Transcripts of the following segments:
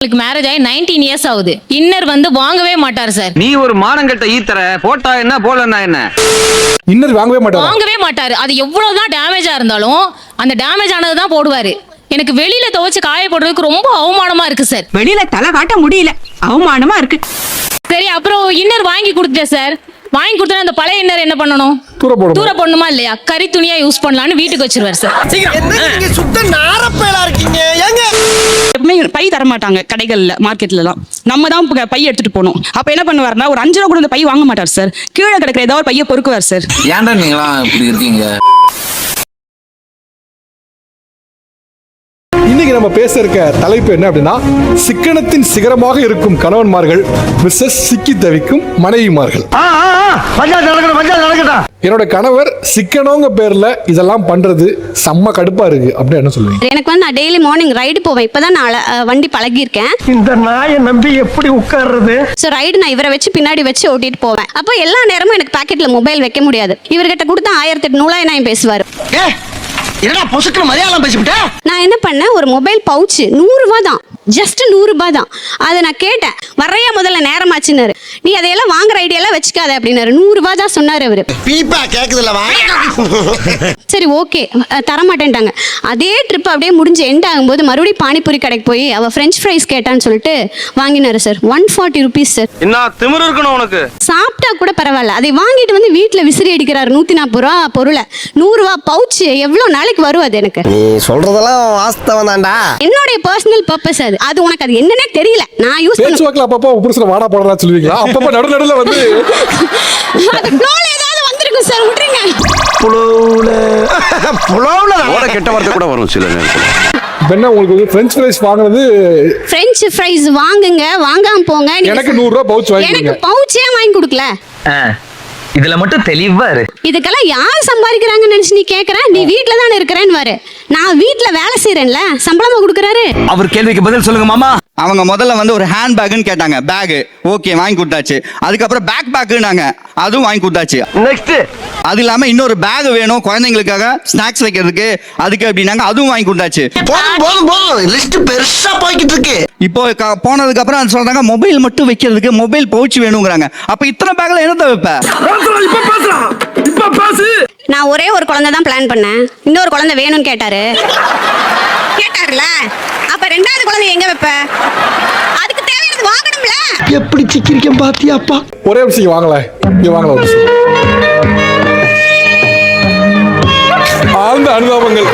Marriage ஆகி 19 years ஆகுது. Inner வந்து வாங்கவே மாட்டார் சார். நீ ஒரு மானங்கட்ட ஈத்தற போட்டா என்ன போலன்னா என்ன? இன்னர் வாங்கவே மாட்டாரு. அது எவ்வளவுதான் டேமேஜா இருந்தாலும் அந்த டேமேஜ் ஆனது தான் போடுவாரு. எனக்கு வெளியில துவைச்சு காய போடுறதுக்கு ரொம்ப அவமானமா இருக்கு சார். வெளியில தலை காட்ட முடியல, அவமானமா இருக்கு. சரி, அப்புறம் இன்னர் வாங்கி கொடுத்துட்டேன் சார். வாங்கி கொடுத்தா அந்த பழைய இன்னர் என்ன பண்ணணும்? தூர போடணுமா இல்லையா? கறி துணியா யூஸ் பண்ணலாம்னு வீட்டுக்கு வச்சிருவாரு சார். நீங்க சுத்த நாரப்பயலா இருக்கீங்க. ஏங்க எப்பவுமே பை தர மாட்டாங்க கடைகள்ல, மார்க்கெட்ல எல்லாம். நம்ம தான் பை எடுத்துட்டு போனோம். அப்ப என்ன பண்ணுவாருன்னா, ஒரு 5 ரூபா கூட அந்த பை வாங்க மாட்டார் சார். கீழே கிடக்கிற ஏதாவது பைய பொறுக்குவார் சார். ஏன்டா நீங்களா இப்படி இருக்கீங்க? இன்னைக்கு நம்ம பேச இருக்க தலைப்பு என்ன அப்படின்னா, சிக்கனத்தின் சிகரமாக இருக்கும் கணவன்மார்கள் மிஸ்ஸஸ் சிக்கி தவிக்கும் மனைவிமார்கள். என்னோட கணவர் சிக்கனோங்க பேர்ல இதெல்லாம் பண்றது செம்ம கடுப்பா இருக்கு அப்படின்னு என்ன சொல்லுவீங்க? எனக்கு வந்து நான் டெய்லி மார்னிங் ரைடு போவேன். இப்பதான் நான் வண்டி பழகியிருக்கேன். இந்த நாயை நம்பி எப்படி உட்கார்றது? ஸோ ரைடு நான் இவரை வச்சு பின்னாடி வச்சு ஓட்டிட்டு போவேன். அப்போ எல்லா நேரமும் எனக்கு பாக்கெட்ல மொபைல் வைக்க முடியாது. இவர்கிட்ட கொடுத்தா 1008 நூலாயிரம் பேசுவாரு. என்னடா பொசுக்கு மலையாளம் பேசிவிட்ட? நான் என்ன பண்ணேன், ஒரு மொபைல் பவுச் 100 ரூபாய் தான், ஜஸ்ட் 100 ரூபாய் தான். அதை நான் கேட்டேன், வரையா முதல்ல நேரமாச்சுன்னாரு. நீ அதையெல்லாம் வாங்குற ஐடியாலாம் வச்சுக்காத அப்படின்னாரு. 100 ரூபாய் தான் சொன்னார் அவரு. பீப்பா கேக்குதுல வா. சரி ஓகே தரமாட்டேன்ட்டாங்க. அதே ட்ரிப் அப்படியே முடிஞ்சு எண்ட் ஆகும்போது மறுபடியும் பானிபூரி கடைக்கு போய் அவ ஃப்ரெஞ்ச் ஃப்ரைஸ் கேட்டான்னு சொல்லிட்டு வாங்கினாரு சார். 140 rupees sir. என்ன திமிரு இருக்கணும் உனக்கு? சாப்பிட்டா கூட பரவாயில்ல, அதை வாங்கிட்டு வந்து வீட்டில் விசிறி அடிக்கிறாரு. 140 ரூபா பொருளை 100 ரூபா பவுச் எவ்வளோ நாளைக்கு வரும் அது? எனக்கு நீ சொல்றதெல்லாம் வாஸ்தவம் தான்டா. என்னுடைய பர்சனல் பர்பஸ் அது. அது உனக்கு அது என்னன்னே தெரியல. நான் யூஸ் பேச்சுவாக்கில் அப்பப்போ புருஷனை வாடா போடலாம் சொல்லுவீங்களா? அப்பப்போ நடுநடுல வந்து அது ஃப்ளோல ஏதாவது வந்திருக்கும் சார், விட்டுருங்க. புலவுல ஓட கெட்ட வார்த்தை கூட வரும் சில நேரத்துல. என்ன உங்களுக்கு வந்து ஃப்ரெஞ்ச் ஃப்ரைஸ் வாங்குறது? ஃப்ரெஞ்ச் ஃப்ரைஸ் வாங்குங்க, வாங்காம போங்க. எனக்கு 100 ரூபா பவுச் வாங்கி எனக்கு பவுச்சே வாங்கி கொடுக்கல. இதுல மட்டும் தெளிவா இரு. இதுக்கெல்லாம் யார் சம்பாதிக்கிறாங்கன்னு நினைச்சு நீ கேக்குற? நீ வீட்ல தானே இருக்கிறேன்னு வாரு. நான் வீட்ல வேலை செய்யறேன்ல, சம்பளமா கொடுக்கறாரு. அவர் கேள்விக்கு பதில் சொல்லுங்க மாமா. அவங்க முதல்ல வந்து ஒரு ஹேண்ட் பேக்னு கேட்டாங்க. பேக் ஓகே வாங்கி கொடுத்தாச்சு. அதுக்கப்புறம் பேக்னாங்க, அதுவும் வாங்கி கொடுத்தாச்சு. நெக்ஸ்ட் அது இல்லாம இன்னொரு பேக் வேணும் குழந்தைங்களுக்காக ஸ்நாக்ஸ் வைக்கிறதுக்கு, அதுக்கு அப்படின்னாங்க, அதுவும் வாங்கி கொடுத்தாச்சு. போதும் லிஸ்ட் பெருசா போய்கிட்டு இருக்கு. இப்போ போனதுக்கு அப்புறம் அது சொல்றாங்க மொபைல் மட்டும் வைக்கிறதுக்கு மொபைல் பவுச் வேணுங்கிறாங்க. அப்ப இத்தனை பேக்ல என்னத்த வைப்ப? நான் ஒரே ஒரு குழந்தை தான் பிளான் பண்ணேன். இன்னொரு குழந்தை வேணும்னு கேட்டாருல, அப்ப 2வது குழந்தை எங்க வைப்ப? அதுக்கு தேவையானது வாங்கணும்ல. எப்படி சிக்கிரிக்கம் பாத்தியாப்பா? ஒரே விஷயம் வாங்கல, இங்க வாங்கல ஒரு விஷயம். ஆழ்ந்த அனுதாபங்கள்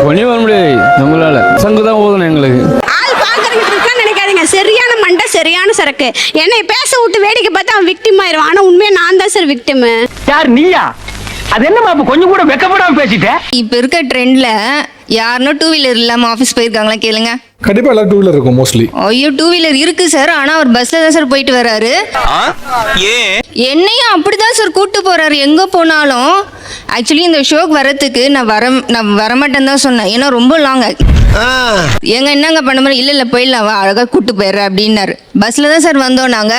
ஒண்ணே வர முடியாது நம்மளால. சங்கு தான் ஓதணும் எங்களுக்கு. ஆள் பாக்குறதுக்கு இருக்கான்னு நினைக்காதீங்க. சரியான மண்டை, சரியான சரக்கு. என்னை பேச விட்டு வேடிக்கை பார்த்தா அவன் விக்டிம் ஆயிடுவான். ஆனா உண்மையா நான் தான் சார் விக்டிம். யார் நீயா? அது என்னமா கொஞ்சம் கூட வெக்கப்படாம பேசிட்ட? இப்ப இருக்க ட்ரெண்ட்ல யாருன்னா 2 வீலர் இல்லாம ஆபீஸ் போயிருக்காங்களா கேளுங்க. கண்டிப்பா எல்லாரும் 2 வீலர் இருக்கும் மோஸ்ட்லி. ஐயோ 2 வீலர் இருக்கு சார், ஆனா அவர் பஸ்ல தான் சார் போயிட்டு வராரு. என்னையும் அப்படிதான் சார் கூட்டு போறாரு எங்க போனாலும். ஆக்சுவலி இந்த ஷோக்கு வரதுக்கு நான் வரமாட்டேன்னு தான் சொன்னேன். ஏன்னா ரொம்ப லாங். எங்க என்னங்க பண்ண மாதிரி இல்ல போயிடலாம் வா, அழகா கூட்டு போயிடுற அப்படின்னாரு. பஸ்ல தான் சார் வந்தோம் நாங்க.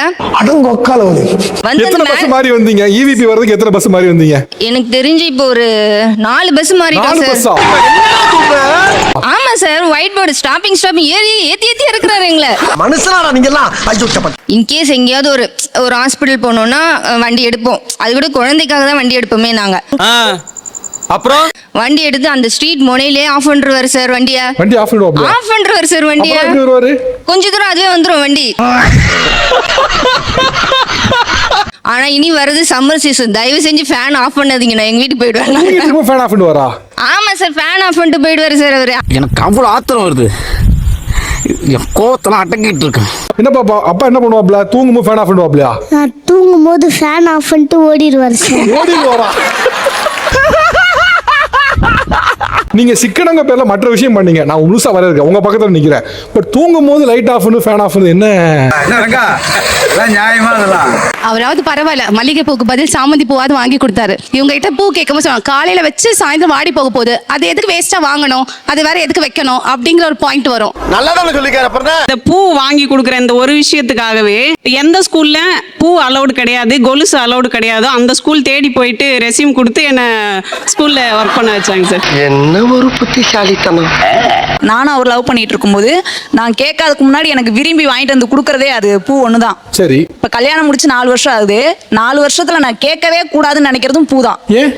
எத்தனை பஸ் மாறி வந்தீங்க? ஈவிபி வரதுக்கு எத்தனை பஸ் மாறி வந்தீங்க? எனக்கு தெரிஞ்சு இப்போ ஒரு 4 பஸ் மாறிட்டோம் சார். ஆமா சார், ஒயிட் போர்டு ஸ்டாப்பிங் ஏத்தி இருக்கிறாரு எங்களை. மனுஷனாடா நீங்க எல்லாம். இன்கேஸ் எங்கேயாவது ஒரு ஹாஸ்பிட்டல் போனோம்னா வண்டி எடுப்போம். அது கூட குழந்தைக்காக தான் வண்டி எடுப்போமே நாங்க. அப்புறம் வண்டி எடுத்து அந்த ஸ்ட்ரீட் மொனையிலே ஆஃப் பண்ணிடுவாரு சார் வண்டியை. வண்டி ஆஃப் பண்ணுவாங்க. ஆஃப் பண்ணிடுவாரு சார் வண்டியை. கொஞ்ச தூரம் அதுவே வந்துரும் வண்டி. ஆனா இனி வருது சம்மர் சீசன், தயவு செஞ்சு ஃபேன் ஆஃப் பண்ணாதீங்க. நான் எங்க வீட்டுக்கு போயிடுவேன். ஃபேன் ஆஃப் பண்ணுவாரா? ஆமா சார், ஃபேன் ஆஃப் பண்ணிட்டு போயிடுவாரு சார் அவரு. எனக்கு அவ்வளவு ஆத்திரம் வருது, கோவத்தெல்லாம் அடங்கிட்டு இருக்கேன். என்ன பாப்பா அப்பா என்ன பண்ணுவாப்ல? தூங்கும்போது ஃபேன் ஆஃப் பண்ணுவாப்லையா? தூங்கும்போது ஃபேன் ஆஃப் பண்ணிட்டு ஓடிடுவாரு சார். ஓடிடுவாரா? நீங்க சிக்கனங்க பேர்ல மற்ற விஷயம் பண்ணீங்க. நான் முழுசா வர இருக்கேன், உங்க பக்கத்துல நிக்கிறேன். பட் தூங்கும் போது லைட் ஆஃப் பண்ணு ஃபேன் ஆஃப் பண்ணு என்ன நியாயமா அதெல்லாம்? அவராவது பரவாயில்ல, மல்லிகை பூக்கு பதில் சாமந்தி பூவாவது வாங்கி கொடுத்தாரு. இவங்க கிட்ட பூ கேட்கும் சொன்னாங்க, காலையில வச்சு சாயந்தரம் வாடி போக போகுது, அது எதுக்கு வேஸ்டா வாங்கணும், அது வேற எதுக்கு வைக்கணும் அப்படிங்கிற ஒரு பாயிண்ட் வரும். நல்லதானே சொல்லிக்கார. இந்த பூ வாங்கி கொடுக்குற இந்த ஒரு விஷயத்துக்காகவே எந்த ஸ்கூல்ல பூ அலௌடு கிடையாது, கொலுசு அலௌடு கிடையாது, அந்த ஸ்கூல் தேடி போயிட்டு ரெஸ்யூம் கொடுத்து என்ன ஸ்கூல்ல ஒர்க் பண்ண வச்சாங்க சார். என்ன ஒரு புத்திசாலித்தனம். நானும் அவர் லவ் பண்ணிட்டு இருக்கும்போது நான் கேட்காததுக்கு முன்னாடி எனக்கு விரும்பி வாங்கிட்டு வந்து கொடுக்கறதே அது பூ ஒண்ணுதான். சரி. இப்ப கல்யாணம் முடிச்சு 4 வருஷம் ஆகுது. 4 வருஷத்துல நான் கேட்கவே கூடாதுன்னு நினைக்கிறதும் பூ தான். ஏன்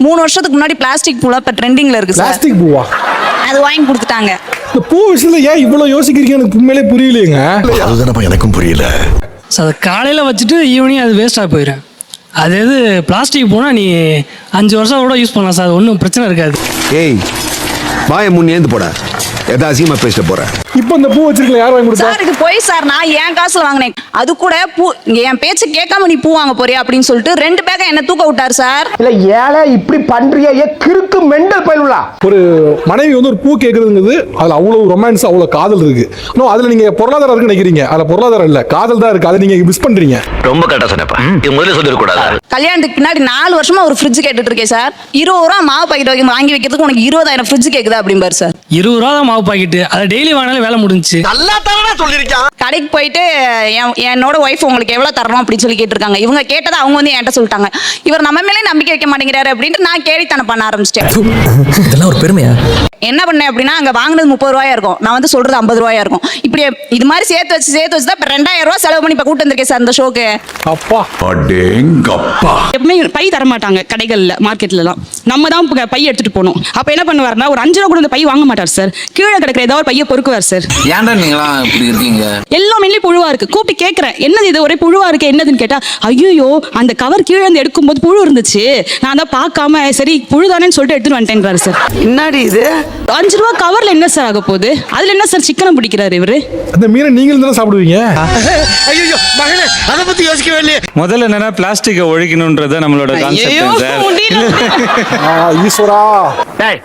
3 வருஷத்துக்கு முன்னாடி பிளாஸ்டிக் பூலாம் இப்ப ட்ரெண்டிங்ல இருக்கு சார். பிளாஸ்டிக் பூவா? அது வாங்கி கொடுத்துட்டாங்க. இந்த பூ விஷயத்துல ஏன் இவ்வளவு யோசிக்கிறீங்க எனக்கு உண்மையிலே புரியலையேங்க. அதுதானப்பா எனக்கும் புரியல. அதை காலையில் வச்சுட்டு ஈவினிங் அது வேஸ்ட்டாக போயிடும். அது எது பிளாஸ்டிக் போனால் நீ 5 வருஷம் கூட யூஸ் பண்ணலாம் சார், அது ஒன்றும் பிரச்சனை இருக்காது. ஏய் வாய முன்னேந்து போட, எதா அசிங்கமா பேசிட்டு போற. இப்போ இந்த பூ வச்சிருக்கல யார் வாங்கி கொடுத்தா? சார் இது போய் சார் நான் என் காசுல வாங்கினேன். அது கூட பூ என் பேச்சு கேட்காம நீ பூ வாங்க போறியா அப்படின்னு சொல்லிட்டு 2 பேக்க என்ன தூக்க விட்டாரு சார். இல்ல ஏழை இப்படி பண்றியே கிறுக்கு மெண்டல் பயிலுலா. ஒரு மனைவி வந்து ஒரு பூ கேட்கறதுங்கிறது அதுல அவ்வளவு ரொமான்ஸ், அவ்வளவு காதல் இருக்கு. நோ, அதுல நீங்க பொருளாதாரம் இருக்குன்னு நினைக்கிறீங்க. அதுல பொருளாதாரம் இல்ல, காதல் தான் இருக்கு. அதை நீங்க மிஸ் பண்றீங்க. ரொம்ப கரெக்டா சொன்னப்பா, இது முதல்ல சொல்லிட கூடாது. கல்யாணத்துக்கு பின்னாடி 4 வருஷமா ஒரு ஃப்ரிட்ஜ் கேட்டுட்டு இருக்கேன் சார். 20 ரூபா மாவு பாக்கெட் வாங்கி வைக்கிறதுக்கு உனக்கு 20,000 ஃப்ரிட்ஜ் கேக்குதா அப்படிம்பாரு சார். 20 ரூபா தான் மாவு பாக்கெட்டு, அதை டெய்லி வாங்கினாலும் வேலை முடிஞ்சுச்சு. நல்லா தானே சொல்லிருக்கான். கடைக்கு போயிட்டு என்னோட ஒய்ஃப் உங்களுக்கு எவ்வளவு தரணும் அப்படின்னு சொல்லி கேட்டிருக்காங்க. இவங்க கேட்டதை அவங்க வந்து என்கிட்ட சொல்லிட்டாங்க. இவர் நம்ம மேலே நம்பிக்கை வைக்க மாட்டேங்கிறாரு அப்படின்ட்டு நான் கேலித்தனம் பண்ண ஆரம்பிச்சிட்டேன். இதெல்லாம் ஒரு பெருமையா? என்ன பண்ணேன் அப்படின்னா அங்க வாங்கினது 30 ரூபாயா இருக்கும், நான் வந்து சொல்றது 50 ரூபாயா இருக்கும். இப்படி இது மாதிரி சேர்த்து வச்சு தான் இப்ப 2000 ரூபாய் செலவு பண்ணி இப்ப கூட்டு வந்திருக்கேன் சார் இந்த ஷோக்கு. அப்பா அடேங்கப்பா. எப்பவுமே பை தர மாட்டாங்க கடைகள்ல மார்க்கெட்லலாம். நம்ம தான் பை எடுத்துட்டு போகணும். அப்ப என்ன பண்ணுவாருன்னா ஒரு 5 ரூபா கூட அந்த பை வாங்க மாட்டார் சார். கீழே கிடக்கிற ஏதாவது ஒரு பையை பொறுக்குவார் சார். ஏன்டா நீங்களாம் இப்படி இருக்கீங்க? எல்லா மேலேயும் புழுவா இருக்கு. கூப்பிட்டு கேட்கறேன், என்னது இது ஒரே புழுவா இருக்கு என்னதுன்னு கேட்டா, ஐயோ அந்த கவர் கீழே இருந்து எடுக்கும்போது புழு இருந்துச்சு, நான் தான் பார்க்காம சரி புழுதானேன்னு சொல்லிட்டு எடுத்துட்டு வந்துட்டேன்றாரு சார். என்னடி இது? 5 ரூபா கவர்ல என்ன சார் ஆக போகுது? அதுல என்ன சார் சிக்கனம் பிடிக்கிறாரு இவரு? அந்த மீனை நீங்களும் தானே சாப்பிடுவீங்க. ஐயோ மகனே அத பத்தி யோசிக்கவே இல்லையே. முதல்ல என்னன்னா பிளாஸ்டிக்கை ஒழிக்கணும்ன்றத நம்மளோட கான்செப்ட் சார். ஈஸ்வரா, டேய்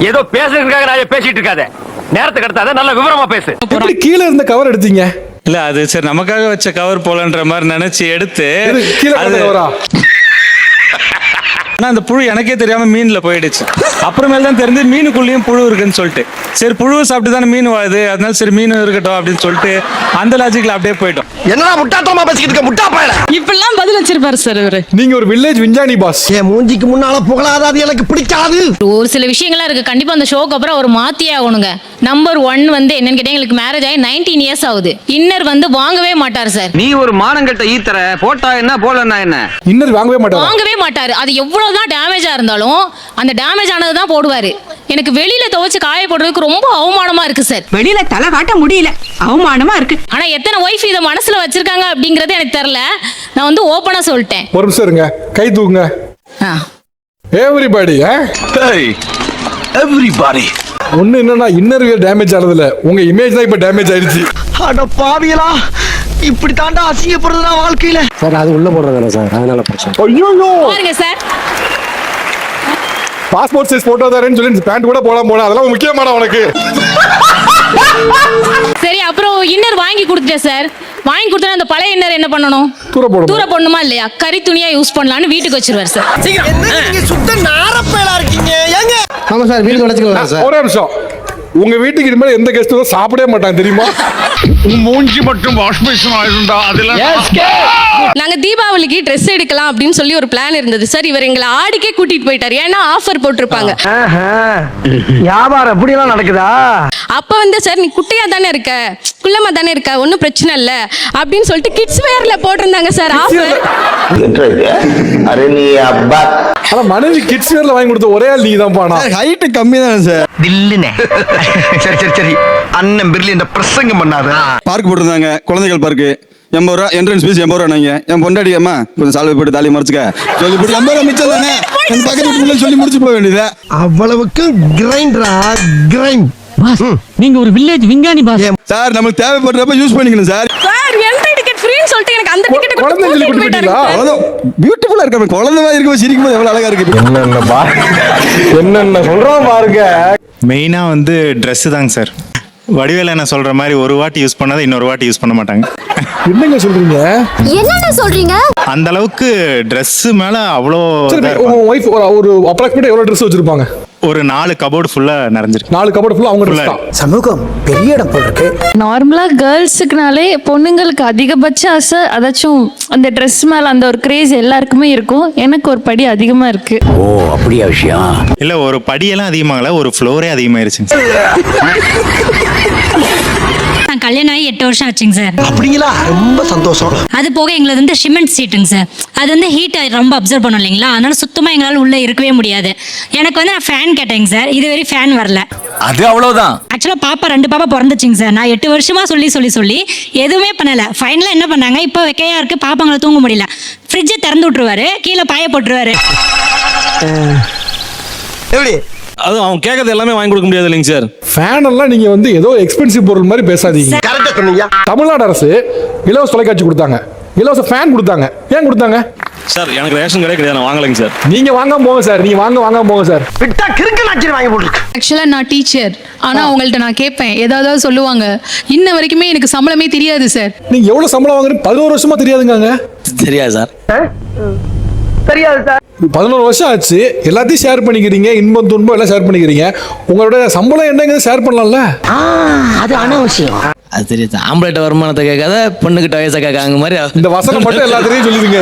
ஏதோ பேசுறதுக்காக ராஜா பேசிட்டு இருக்காத. நேரத்துக்கு அடுத்தாத நல்ல விவரமா பேசு. எப்படி கீழே இருந்த கவர் எடுத்தீங்க? இல்ல அது சரி நமக்காக வச்ச கவர் போலன்ற மாதிரி நினைச்சு எடுத்து கீழே கவரா? ஆனா அந்த புழு எனக்கே தெரியாம மீன்ல போயிடுச்சு. அப்புறமேல தான் தெரிஞ்சு மீனுக்குள்ளேயும் புழு இருக்குன்னு சொல்லிட்டு, சரி புழுவை சாப்பிட்டு தானே மீன் வாழுது, அதனால சரி மீன் இருக்கட்டும் அப்படின்னு சொல்லிட்டு அந்த லாஜிக்ல அப்படியே போயிட்டோம். என்னடா முட்டாத்தமா பேசிக்கிட்டு இருக்க முட்டா பயல. இப்பெல்லாம் பதில் வச்சிருப்பாரு சார் இவரு. நீங்க ஒரு வில்லேஜ் விஞ்ஞானி பாஸ். என் மூஞ்சிக்கு முன்னால புகழாத, அது எனக்கு பிடிக்காது. ஒரு சில விஷயங்கள்லாம் இருக்கு. கண்டிப்பா அந்த ஷோக்கு அப்புறம் ஒரு மாத்தியே ஆகணுங்க. நம்பர் 1 வந்து என்னன்னு கேட்டா, எங்களுக்கு மேரேஜ் ஆகி 19 இயர்ஸ் ஆகுது. இன்னர் வந்து வாங்கவே மாட்டார் சார். நீ ஒரு மானங்கெட்ட ஈத்தற, போட்டா என்ன போலன்னா என்ன? இன்னர் வாங்கவே மாட்டாரு. அது எவ்வளவுதான் டேமேஜா இருந்தாலும் அந்த டேமேஜ் ஆனது தான் போடுவாரு. எனக்கு வெளியில துவைச்சு காய போடுறதுக்கு ரொம்ப அவமானமா இருக்கு சார். வெளியில தலை காட்ட முடியல, அவமானமா இருக்கு. ஆனா எத்தனை ஒய்ஃப் இதை மனசுல வச்சிருக்காங்க அப்படிங்கறது எனக்கு தெரியல. நான் வந்து ஓபனா சொல்லிட்டேன். ஒரு நிமிஷம் இருங்க, கை தூக்குங்க. Everybody everybody. ஒண்ணு என்னன்னா இன்னர் டேமேஜ் ஆனதுல உங்க இமேஜ் தான் இப்ப டேமேஜ் ஆயிடுச்சு. அட பாவியலா, இப்படி தாண்டா அசிங்கப்படுறதுனா வாழ்க்கையில. சார் அது உள்ள போடுறதானே சார், அதனால பிரச்சனை. ஐயோ பாருங்க சார், பாஸ்போர்ட் சைஸ் போட்டோ தரேன்னு சொல்லி பேண்ட் கூட போடாம போனா அதெல்லாம் முக்கியமான உனக்கு. சரி அப்புறம் இன்னர் வாங்கி கொடுத்துட்டேன் சார். வாங்கி கொடுத்தா அந்த பழைய இன்னர் என்ன பண்ணணும்? தூர போடணுமா இல்லையா? கறி துணியா யூஸ் பண்ணலாம்னு வீட்டுக்கு வச்சிருவார் சார். நீங்க சுத்த நாரப்பேலா இருக்கீங்க. ஏங்க ஆமா சார், வீட்டுக்கு வச்சுக்கலாம் சார். ஒரே நிமிஷம், உங்க வீட்டுக்கு இனிமேல் எந்த கெஸ்டும் சாப்பிடவே மாட்டாங்க தெரியுமா? மூஞ்சி மட்டும் வாஷ் பேஷன் ஆயிருந்தா அதெல்லாம். நாங்க தீபாவளிக்கு ட்ரெஸ் எடுக்கலாம் அப்படின்னு சொல்லி ஒரு பிளான் இருந்தது சார். இவர் எங்களை ஆடிக்கே கூட்டிட்டு போயிட்டாரு. ஏன்னா ஆஃபர் போட்டிருப்பாங்க. வியாபாரம் எப்படி எல்லாம் நடக்குதா? அப்ப வந்து சார் நீ குட்டியா தானே இருக்க, குள்ளமா தானே இருக்க, ஒன்னும் பிரச்சனை இல்ல அப்படின்னு சொல்லிட்டு கிட்ஸ் வேர்ல போட்டிருந்தாங்க சார் ஆஃபர். ஆனா மனைவி கிட்ஸ் வேர்ல வாங்கி கொடுத்த ஒரே ஆள் நீங்க தான் பானா. ஹைட் கம்மி தானே சார். தில்லுனே. சரி சரி சரி, அண்ணன் பிர்லி இந்த பிரசங்கம் பண்ணாத. பார்க் போட்டிருந்தாங்க, குழந்தைகள் பார்க்கு. 80 ரூபா என்ட்ரன்ஸ் ஃபீஸ். 80 ரூபா. நீங்க என் பொண்டாடி அம்மா கொஞ்சம் சால்வை போட்டு தாலி மறைச்சுக்க சொல்லி போட்டு 80 ரூபா மிச்சம் தானே என் பக்கத்துல சொல்லி முடிச்சு போக வேண்டியது. அவ்வளவுக்கு கிரைண்டரா கிரைண்ட். நீங்க ஒரு வில்லேஜ் விஞ்ஞானி பாஸ் சார். நம்மளுக்கு தேவைப்படுறப்ப யூஸ் பண்ணிக்கணும் சார். சார் என்ட்ரி டிக்கெட் ஃப்ரீன்னு சொல்லிட்டு எனக்கு அந்த டிக்கெட் குழந்தை சொல்லி கூட்டி போயிட்டீங்களா? பியூட்டிஃபுல்லா இருக்கு. குழந்தை மாதிரி இருக்கும், சிரிக்கும் போது எவ்வளவு அழகா இருக்கு. என்னென்ன சொல்றோம் பாருங்க. மெயினா வந்து Dress தாங்க சார். வடிவேல என்ன சொல்ற மாதிரி ஒரு வாட்டி யூஸ் பண்ணாத இன்னொரு வாட்டி யூஸ் பண்ண மாட்டாங்க. என்னங்க சொல்றீங்க? என்னென்ன சொல்றீங்க? அந்த அளவுக்கு Dress மேல அவ்வளோ. சரி, உங்க வைஃப் ஒரு அப்ராக்சிமேட்டா எவ்வளவு Dress வச்சிருப்பாங்க? ஒரு 4 கபோர்டு ஃபுல்லா நிறைஞ்சிருக்கு. 4 கபோர்டு ஃபுல்லா அவங்க ட்ரெஸ் தான். சமூகம் பெரிய இடம் போல் இருக்கு. நார்மலா கேர்ள்ஸுக்குனாலே பொண்ணுங்களுக்கு அதிகபட்ச ஆசை அதாச்சும் அந்த ட்ரெஸ் மேல அந்த ஒரு கிரேஸ் எல்லாருக்குமே இருக்கும். எனக்கு ஒரு படி அதிகமா இருக்கு. ஓ அப்படியா விஷயம். இல்ல ஒரு படியெல்லாம் அதிகமாகல, ஒரு ஃப்ளோரே அதிகமாயிருச்சுங்க. நான் கல்யாணம் ஆகி 8 வருஷம் ஆச்சுங்க சார். அப்படிங்களா, ரொம்ப சந்தோஷம். அது போக எங்களது வந்து சிமெண்ட் சீட்டுங்க சார். அது வந்து ஹீட் ரொம்ப அப்சர்வ் பண்ணும் இல்லைங்களா, அதனால சுத்தமாக எங்களால் உள்ளே இருக்கவே முடியாது. எனக்கு வந்து நான் ஃபேன் கேட்டேங்க சார், இது வரை ஃபேன் வரல. அது அவ்வளவுதான். ஆக்சுவலாக பாப்பா 2 பாப்பா பிறந்துச்சுங்க சார். நான் 8 வருஷமா சொல்லி எதுவுமே பண்ணலை. ஃபைனலாக என்ன பண்ணாங்க, இப்போ வெக்கையா இருக்கு, பாப்பாங்களை தூங்க முடியல, ஃப்ரிட்ஜை திறந்து விட்டுருவாரு, கீழே பாய போட்டுருவாரு. எப்படி அது அவன் கேட்கறது எல்லாமே வாங்கி கொடுக்க முடியாது இல்லைங்க சார். ஃபேன் எல்லாம் நீங்க வந்து ஏதோ எக்ஸ்பென்சிவ் பொருள் மாதிரி பேசாதீங்க. கரெக்டா சொன்னீங்க. தமிழ்நாடு அரசு இலவச தொலைக்காட்சி கொடுத்தாங்க, இலவச ஃபேன் கொடுத்தாங்க. ஏன் கொடுத்தாங்க சார்? எனக்கு ரேஷன் கடை கிடையாது, நான் வாங்கலைங்க சார். நீங்க வாங்காம போங்க சார், நீங்க வாங்காம போங்க சார். விட்டா கிறுக்கு நாச்சி வாங்கி போட்டுருக்கு. ஆக்சுவலாக நான் டீச்சர், ஆனால் அவங்கள்ட்ட நான் கேட்பேன், ஏதாவது சொல்லுவாங்க. இன்ன வரைக்குமே எனக்கு சம்பளமே தெரியாது சார். நீங்க எவ்வளவு சம்பளம் வாங்குறீங்க? 11 வருஷமா தெரியாதுங்க. தெரியாது சார். தெரியாது சார். 11 வருஷம் ஆச்சு, எல்லாத்தையும் ஷேர் பண்ணிக்கிறீங்க, இன்பம் துன்பம் எல்லாம் ஷேர் பண்ணிக்கிறீங்க. உங்களோட சம்பளம் என்னங்கிறது ஷேர் பண்ணலாம்ல. அது அனாவசியம். அது தெரியாது. ஆம்பளைட்ட வருமானத்தை கேட்காத பொண்ணுகிட்ட வயசை கேட்காங்க மாதிரி இந்த வசனம் மட்டும் எல்லாத்தையும் சொல்லிடுங்க.